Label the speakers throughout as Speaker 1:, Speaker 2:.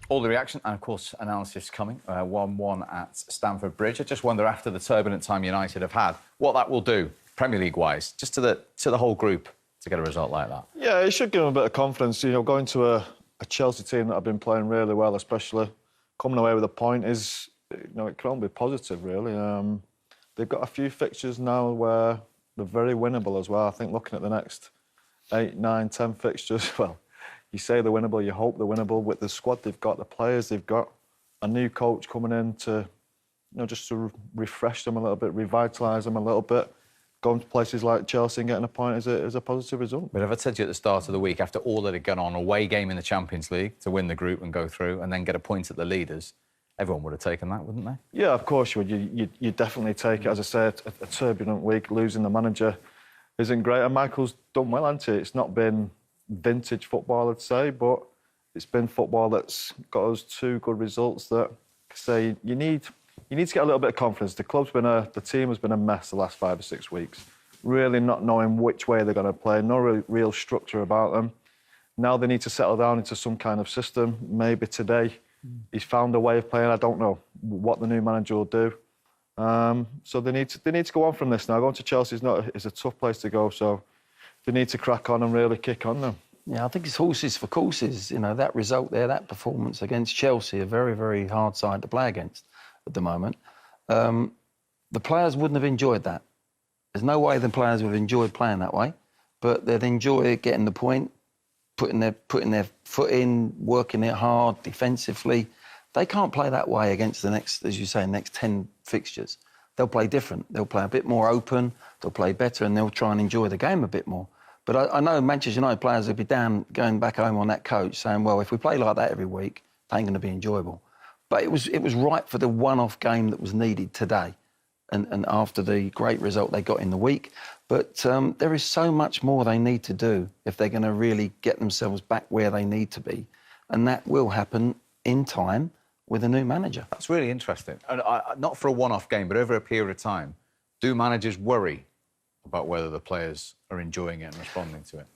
Speaker 1: All the reaction and, of course, analysis coming. 1-1 at Stamford Bridge. I just wonder, after the turbulent time United have had, what that will do, Premier League-wise, just to the whole group, to get a result like that.
Speaker 2: Yeah, it should give them a bit of confidence. You know, going to a Chelsea team that have been playing really well, especially coming away with a point, is, you know, it can only be positive, really. They've got a few fixtures now where they're very winnable as well. I think looking at the next 8, 9, 10 fixtures, well, you say they're winnable, you hope they're winnable with the squad they've got, the players they've got, a new coach coming in to, you know, just to refresh them a little bit, revitalise them a little bit. Going to places like Chelsea and getting a point is a positive result.
Speaker 1: But if I said to you at the start of the week, after all that had gone on, away game in the Champions League to win the group and go through and then get a point at the leaders, everyone would have taken that, wouldn't they?
Speaker 2: Yeah, of course you would. You definitely take it. As I said, a turbulent week, losing the manager isn't great. And Michael's done well, hasn't he? It's not been vintage football, I'd say, but it's been football that's got us 2 good results that say you need to get a little bit of confidence. The team has been a mess the last 5 or 6 weeks, really not knowing which way they're going to play, no real structure about them. Now they need to settle down into some kind of system. Maybe today he's found a way of playing. I don't know what the new manager will do. So they need to go on from this now. Going to Chelsea is a tough place to go, so they need to crack on and really kick on now.
Speaker 3: Yeah, I think it's horses for courses. You know, that result there, that performance against Chelsea, a very, very hard side to play against at the moment. The players wouldn't have enjoyed that. There's no way the players would have enjoyed playing that way, but they'd enjoy getting the point, putting their foot in, working it hard defensively. They can't play that way against the next, as you say, next 10 fixtures. They'll play different. They'll play a bit more open, they'll play better, and they'll try and enjoy the game a bit more. But I know Manchester United players will be down, going back home on that coach, saying, well, if we play like that every week, it ain't going to be enjoyable. But it was right for the one-off game that was needed today, and after the great result they got in the week. But there is so much more they need to do if they're going to really get themselves back where they need to be. And that will happen in time with a new manager.
Speaker 1: That's really interesting. And not for a one-off game, but over a period of time, do managers worry about whether the players are enjoying it and responding to it?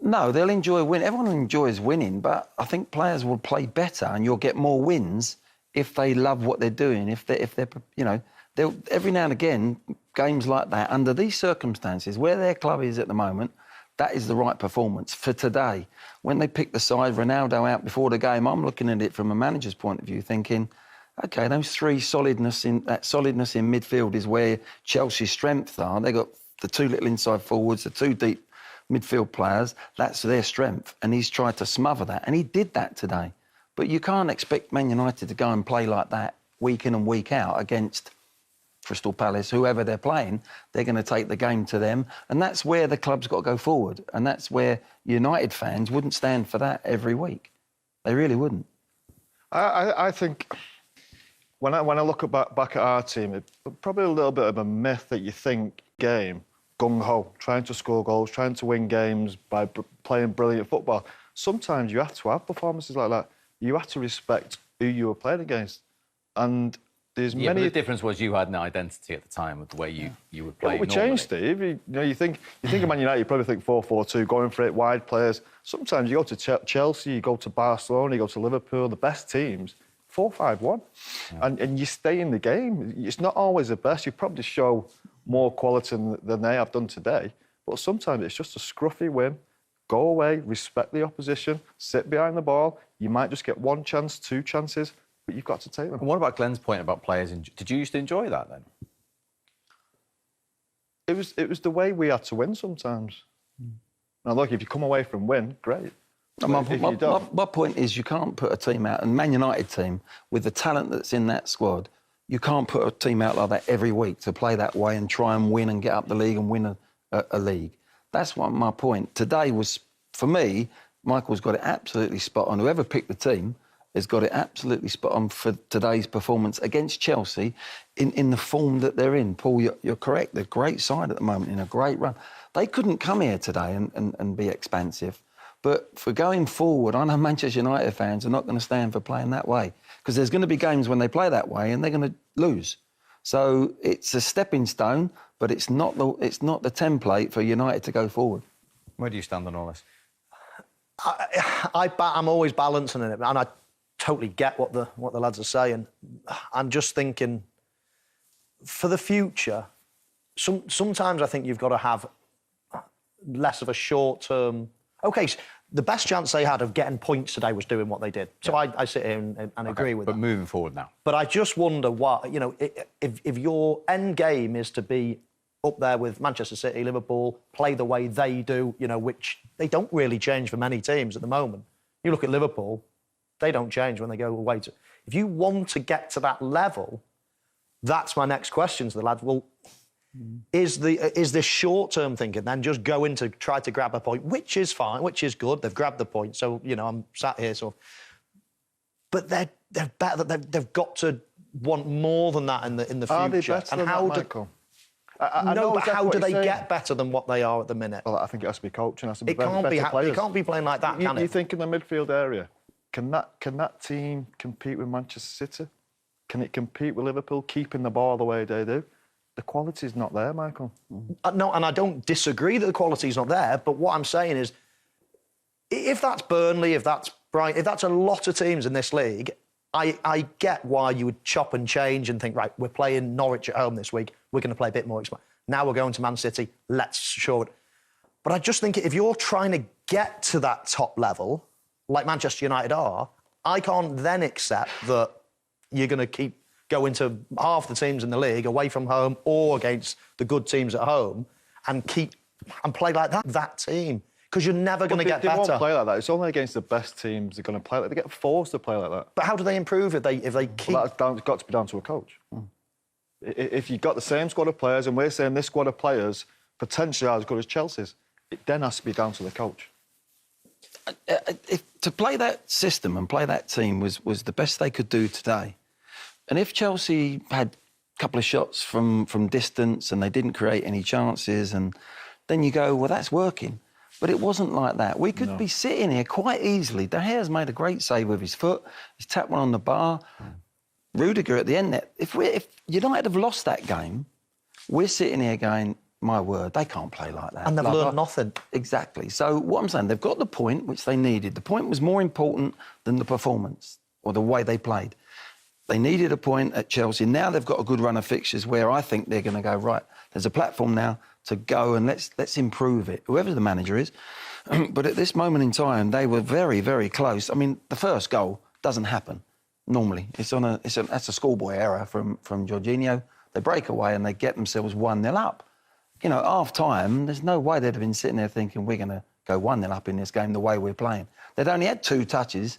Speaker 3: No, they'll enjoy winning. Everyone enjoys winning, but I think players will play better and you'll get more wins if they love what they're doing. If they're you know, they'll every now and again, games like that, under these circumstances, where their club is at the moment, that is the right performance for today. When they pick the side, Ronaldo out before the game, I'm looking at it from a manager's point of view, thinking, OK, those 3 solidness in midfield is where Chelsea's strengths are. They've got the 2 little inside forwards, the 2 deep midfield players. That's their strength. And he's tried to smother that. And he did that today. But you can't expect Man United to go and play like that week in and week out against Crystal Palace, whoever they're playing. They're going to take the game to them. And that's where the club's got to go forward. And that's where United fans wouldn't stand for that every week. They really wouldn't.
Speaker 2: I think when I look back at our team, it's probably a little bit of a myth that you think game, gung-ho, trying to score goals, trying to win games by playing brilliant football. Sometimes you have to have performances like that. You have to respect who you were playing against. And there's many...
Speaker 1: But the difference was you had an identity at the time of the way you would play.
Speaker 2: Yeah, we changed, Steve. You think of Man United, you probably think 4-4-2, going for it, wide players. Sometimes you go to Chelsea, you go to Barcelona, you go to Liverpool, the best teams, 4-5-1. Yeah. And you stay in the game. It's not always the best. You probably show more quality than they have done today. But sometimes it's just a scruffy win. Go away, respect the opposition, sit behind the ball. You might just get 1 chance, 2 chances, but you've got to take them.
Speaker 1: And what about Glenn's point about players? Did you used to enjoy that then?
Speaker 2: It was the way we had to win sometimes. Now, look, if you come away from win, great.
Speaker 3: My point is you can't put a team out, and Man United team, with the talent that's in that squad, you can't put a team out like that every week to play that way and try and win and get up the league and win a league. That's what my point. Today was, for me, Michael's got it absolutely spot on. Whoever picked the team has got it absolutely spot on for today's performance against Chelsea in the form that they're in. Paul, you're correct. They're a great side at the moment, in a great run. They couldn't come here today and be expansive. But for going forward, I know Manchester United fans are not going to stand for playing that way, because there's going to be games when they play that way and they're going to lose. So it's a stepping stone, but it's not the template for United to go forward.
Speaker 1: Where do you stand on all this?
Speaker 4: I'm always balancing it, and totally get what the lads are saying. I'm just thinking, for the future, sometimes I think you've got to have less of a short-term... OK, so the best chance they had of getting points today was doing what they did. So I sit here and agree with that.
Speaker 1: But moving forward now.
Speaker 4: But I just wonder what, you know, if your end game is to be up there with Manchester City, Liverpool, play the way they do, you know, which they don't really change for many teams at the moment. You look at Liverpool, they don't change when they go away. If you want to get to that level, that's my next question to the lads. Well, is this short-term thinking then just going to try to grab a point, which is fine, which is good. They've grabbed the point, so, you know, I'm sat here sort of... But they're better. They've got to want more than that in the future.
Speaker 2: Are they better than that, Michael? I know
Speaker 4: but how do they
Speaker 2: saying.
Speaker 4: get better than what they are at the minute?
Speaker 2: Well, I think it has to be coaching. It has to be
Speaker 4: It can't
Speaker 2: better players.
Speaker 4: It can't be playing like that, can it?
Speaker 2: You think in the midfield area, can that team compete with Manchester City? Can it compete with Liverpool, keeping the ball the way they do? The quality's not there, Michael.
Speaker 4: No, and I don't disagree that the quality's not there, but what I'm saying is, if that's Burnley, if that's Brighton, if that's a lot of teams in this league, I get why you would chop and change and think, right, we're playing Norwich at home this week, we're going to play a bit more. Now we're going to Man City, let's show it. But I just think if you're trying to get to that top level, like Manchester United are, I can't then accept that you're going to keep going to half the teams in the league away from home or against the good teams at home and play like that team. Because you're never going to get better.
Speaker 2: They won't play like that. It's only against the best teams they're going to play like. They get forced to play like that.
Speaker 4: But how do they improve if they keep...
Speaker 2: Well, it's got to be down to a coach. If you've got the same squad of players, and we're saying this squad of players potentially are as good as Chelsea's, it then has to be down to the coach.
Speaker 3: To play that system and play that team was the best they could do today. And if Chelsea had a couple of shots from distance and they didn't create any chances, and then you go, well, that's working. But it wasn't like that. We could be sitting here quite easily. De Gea's made a great save with his foot. He's tapped one on the bar. Rudiger at the end there. If United have lost that game, we're sitting here going, my word, they can't play like that.
Speaker 4: And they've learned nothing.
Speaker 3: Exactly. So what I'm saying, they've got the point which they needed. The point was more important than the performance or the way they played. They needed a point at Chelsea. Now they've got a good run of fixtures where I think they're going to go, right, there's a platform now to go and let's improve it, whoever the manager is. But at this moment in time, they were very, very close. I mean, the first goal doesn't happen normally. That's a schoolboy error from Jorginho. They break away and they get themselves 1-0 up. You know, half-time, there's no way they'd have been sitting there thinking we're going to go 1-0 up in this game the way we're playing. They'd only had 2 touches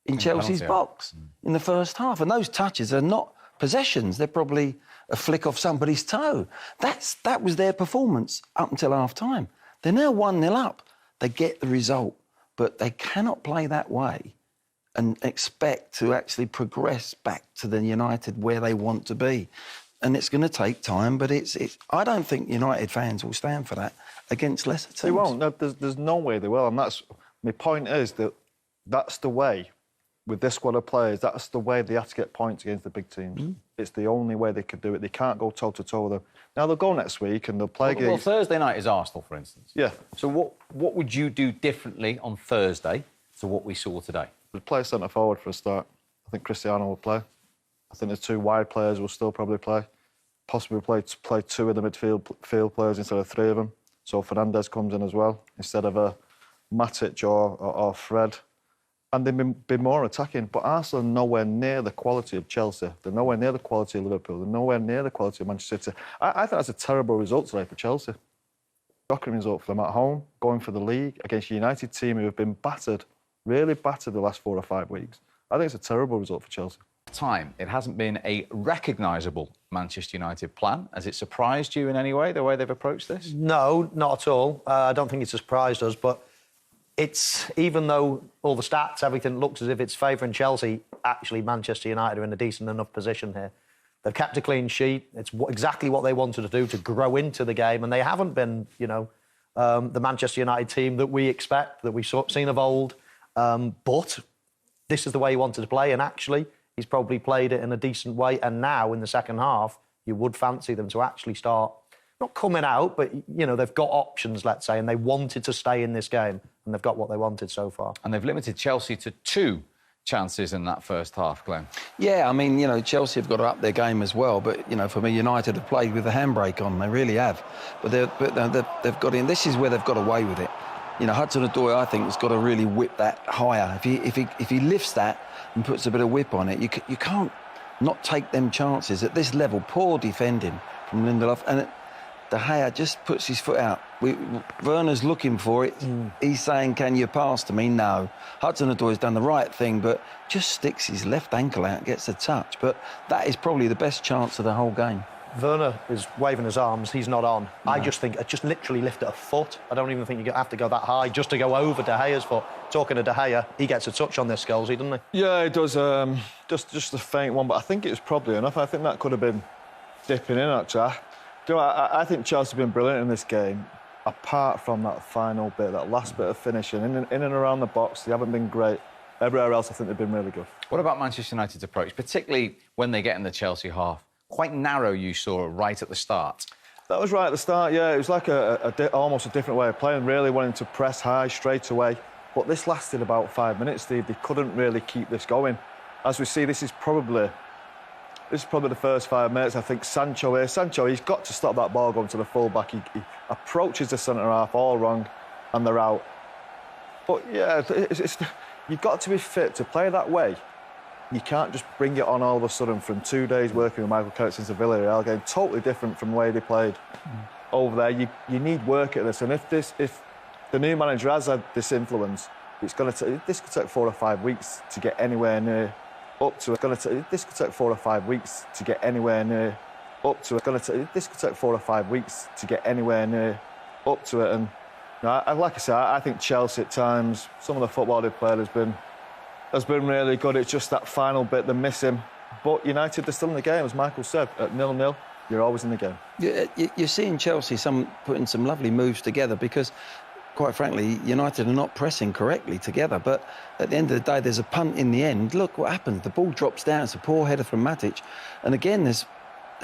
Speaker 3: in Chelsea's box in the first half. And those touches are not possessions. They're probably a flick off somebody's toe. That was their performance up until half-time. They're now 1-0 up. They get the result, but they cannot play that way and expect to actually progress back to the United where they want to be. And it's going to take time, but I don't think United fans will stand for that against lesser teams.
Speaker 2: They won't. No, there's no way they will. And my point is that's the way. With this squad of players, that's the way they have to get points against the big teams. It's the only way they could do it. They can't go toe-to-toe with them. Now, they'll go next week and they'll play against...
Speaker 1: Well, Thursday night is Arsenal, for instance.
Speaker 2: Yeah.
Speaker 1: So what would you do differently on Thursday to what we saw today?
Speaker 2: We'll play centre-forward for a start. I think Cristiano will play. I think the 2 wide players will still probably play. Possibly play 2 of the midfield players instead of 3 of them. So Fernandes comes in as well, instead of a Matic or Fred. And they've been more attacking. But Arsenal are nowhere near the quality of Chelsea. They're nowhere near the quality of Liverpool. They're nowhere near the quality of Manchester City. I think that's a terrible result today for Chelsea. Shocking result for them at home, going for the league against a United team who have been battered, really battered the last 4 or 5 weeks. I think it's a terrible result for Chelsea.
Speaker 1: Time. It hasn't been a recognisable Manchester United plan. Has it surprised you in any way, the way they've approached this?
Speaker 4: No, not at all. I don't think it's surprised us, but it's, even though all the stats, everything looks as if it's favouring Chelsea, actually Manchester United are in a decent enough position here. They've kept a clean sheet. It's exactly what they wanted to do, to grow into the game, and they haven't been, you know, the Manchester United team that we expect, that we've seen of old. But this is the way he wanted to play, and actually he's probably played it in a decent way. And now, in the second half, you would fancy them to actually start, not coming out, but, you know, they've got options, let's say, and they wanted to stay in this game, and they've got what they wanted so far.
Speaker 1: And they've limited Chelsea to 2 chances in that first half, Glenn?
Speaker 3: Yeah, I mean, Chelsea have got to up their game as well. But, for me, United have played with the handbrake on. They really have. But they've got in. This is where they've got away with it. Hudson-Odoi, I think, has got to really whip that higher. If he lifts that and puts a bit of whip on it, you can't not take them chances at this level. Poor defending from Lindelof. And De Gea just puts his foot out. Werner's looking for it. He's saying, can you pass to me? No. Hudson-Odoi's done the right thing, but just sticks his left ankle out, gets a touch. But that is probably the best chance of the whole game.
Speaker 4: Werner is waving his arms. He's not on. No. I just think, just literally lift it a foot. I don't even think you have to go that high just to go over De Gea's foot. Talking to De Gea, he gets a touch on this, Scholes, doesn't he?
Speaker 2: Yeah, he does. Just a faint one, but I think it was probably enough. I think that could have been dipping in, actually. I think Chelsea have been brilliant in this game. Apart from that final bit, that last bit of finishing, in and around the box, they haven't been great. Everywhere else, I think they've been really good.
Speaker 1: What about Manchester United's approach, particularly when they get in the Chelsea half? Quite narrow, you saw right at the start.
Speaker 2: That was right at the start, yeah. It was like almost a different way of playing, really wanting to press high straight away. But this lasted about 5 minutes, Steve. They couldn't really keep this going. As we see, this is probably the first 5 minutes. I think Sancho, he's got to stop that ball going to the full-back. He approaches the centre-half all wrong, and they're out. But, yeah, you've got to be fit to play that way. You can't just bring it on all of a sudden from 2 days working with Michael Carrick since the Villarreal game. Totally different from the way they played over there. You need work at this. And if the new manager has had this influence, this could take 4 or 5 weeks to get anywhere near up to it. This could take 4 or 5 weeks to get anywhere near up to it. This could take 4 or 5 weeks to get anywhere near up to it. And like I said, I think Chelsea at times, some of the football they've played has been really good. It's just that final bit they're missing. But United, they're still in the game, as Michael said. At 0-0, you're always in the game.
Speaker 3: You're seeing Chelsea putting some lovely moves together because, quite frankly, United are not pressing correctly together. But at the end of the day, there's a punt in the end. Look what happens. The ball drops down. It's a poor header from Matic. And again, there's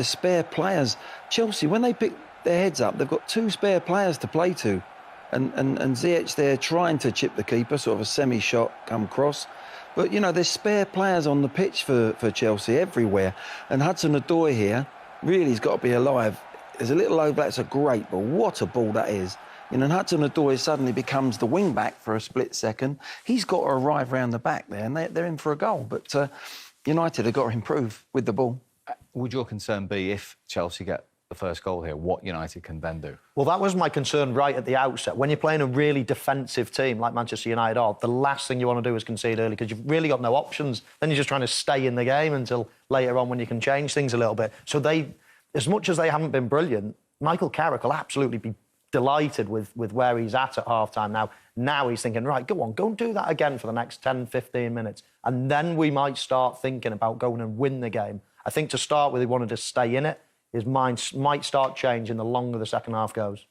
Speaker 3: spare players. Chelsea, when they pick their heads up, they've got 2 spare players to play to. And Ziyech there trying to chip the keeper, sort of a semi-shot come cross. But, there's spare players on the pitch for Chelsea everywhere. And Hudson-Odoi here really has got to be alive. There's a little overlap. It's a great ball. What a ball that is. And Hudson-Odoi suddenly becomes the wing-back for a split second. He's got to arrive round the back there, and they're in for a goal. But United have got to improve with the ball.
Speaker 1: Would your concern be if Chelsea get the first goal here, what United can then do?
Speaker 4: Well, that was my concern right at the outset. When you're playing a really defensive team like Manchester United are, the last thing you want to do is concede early because you've really got no options. Then you're just trying to stay in the game until later on when you can change things a little bit. So as much as they haven't been brilliant, Michael Carrick will absolutely be delighted with where he's at half-time now. Now he's thinking, right, go and do that again for the next 10, 15 minutes. And then we might start thinking about going and win the game. I think to start with, he wanted to stay in it. His mind might start changing the longer the second half goes.